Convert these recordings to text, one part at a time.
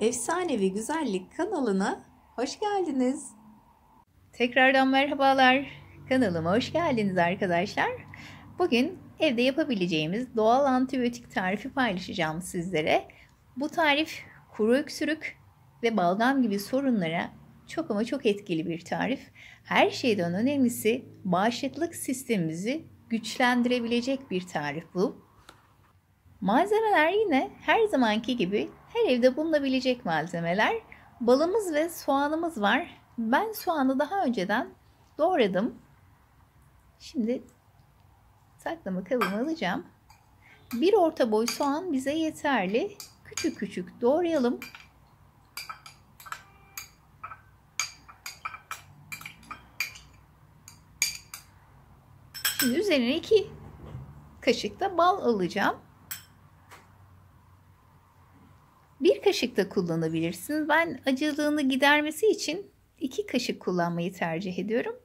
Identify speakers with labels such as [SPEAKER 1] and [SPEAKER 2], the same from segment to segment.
[SPEAKER 1] Efsanevi Güzellik kanalına hoş geldiniz.
[SPEAKER 2] Tekrardan merhabalar. Kanalıma hoş geldiniz arkadaşlar. Bugün evde yapabileceğimiz doğal antibiyotik tarifi paylaşacağım sizlere. Bu tarif kuru öksürük ve balgam gibi sorunlara çok ama çok etkili bir tarif. Her şeyden önemlisi bağışıklık sistemimizi güçlendirebilecek bir tarif bu. Malzemeler yine her zamanki gibi her evde bulunabilecek malzemeler. Balımız ve soğanımız var. Ben soğanı daha önceden doğradım. Şimdi saklama kabıma alacağım. Bir orta boy soğan bize yeterli. Küçük küçük doğrayalım. Şimdi üzerine 2 kaşık da bal alacağım. 1 kaşık da kullanabilirsiniz. Ben acılığını gidermesi için 2 kaşık kullanmayı tercih ediyorum.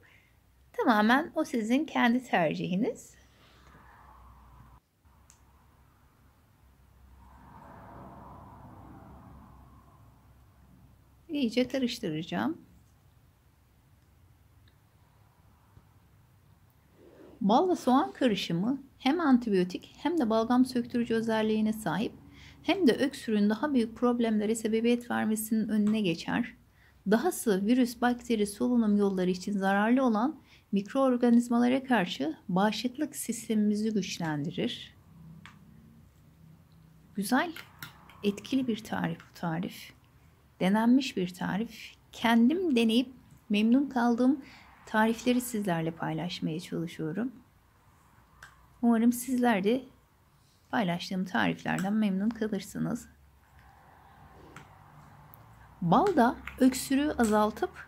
[SPEAKER 2] Tamamen o sizin kendi tercihiniz. İyice karıştıracağım. Bal ve soğan karışımı hem antibiyotik hem de balgam söktürücü özelliğine sahip, hem de öksürüğün daha büyük problemlere sebebiyet vermesinin önüne geçer. Dahası virüs, bakteri, solunum yolları için zararlı olan mikroorganizmalara karşı bağışıklık sistemimizi güçlendirir. Güzel, etkili bir tarif bu tarif. Denenmiş bir tarif. Kendim deneyip memnun kaldığım tarifleri sizlerle paylaşmaya çalışıyorum. Umarım sizler de paylaştığım tariflerden memnun kalırsınız. Bal da öksürüğü azaltıp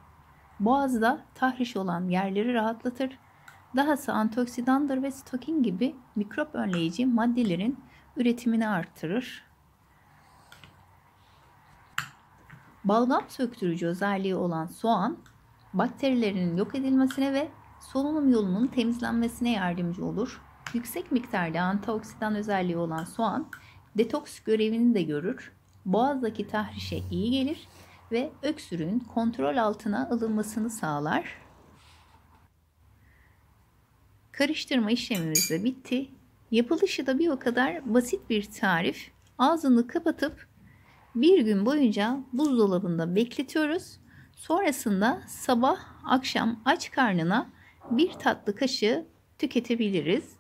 [SPEAKER 2] boğazda tahriş olan yerleri rahatlatır. Dahası antioksidandır ve stokin gibi mikrop önleyici maddelerin üretimini artırır. Balgam söktürücü özelliği olan soğan, bakterilerin yok edilmesine ve solunum yolunun temizlenmesine yardımcı olur. Yüksek miktarda antioksidan özelliği olan soğan, detoks görevini de görür. Boğazdaki tahrişe iyi gelir ve öksürüğün kontrol altına alınmasını sağlar. Karıştırma işlemimiz de bitti. Yapılışı da bir o kadar basit bir tarif. Ağzını kapatıp bir gün boyunca buzdolabında bekletiyoruz. Sonrasında sabah akşam aç karnına bir tatlı kaşığı tüketebiliriz.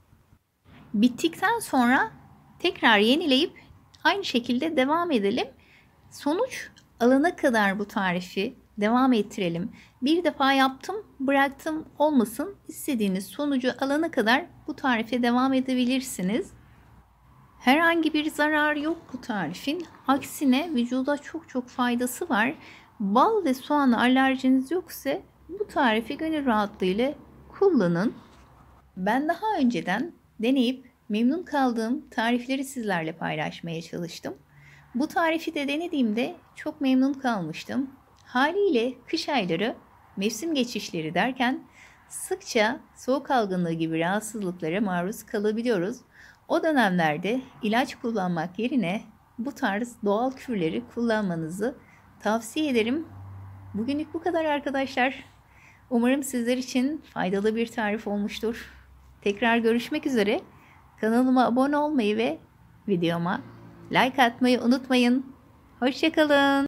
[SPEAKER 2] Bittikten sonra tekrar yenileyip aynı şekilde devam edelim. Sonuç alana kadar bu tarifi devam ettirelim. Bir defa yaptım, bıraktım olmasın. İstediğiniz sonucu alana kadar bu tarife devam edebilirsiniz. Herhangi bir zarar yok bu tarifin. Aksine vücuda çok faydası var. Bal ve soğana alerjiniz yoksa bu tarifi gönül rahatlığıyla kullanın. Ben daha önceden deneyip memnun kaldığım tarifleri sizlerle paylaşmaya çalıştım. Bu tarifi de denediğimde çok memnun kalmıştım. Haliyle kış ayları, mevsim geçişleri derken sıkça soğuk algınlığı gibi rahatsızlıklara maruz kalabiliyoruz. O dönemlerde ilaç kullanmak yerine bu tarz doğal kürleri kullanmanızı tavsiye ederim. Bugünlük bu kadar arkadaşlar. Umarım sizler için faydalı bir tarif olmuştur. Tekrar görüşmek üzere. Kanalıma abone olmayı ve videoma like atmayı unutmayın. Hoşça kalın.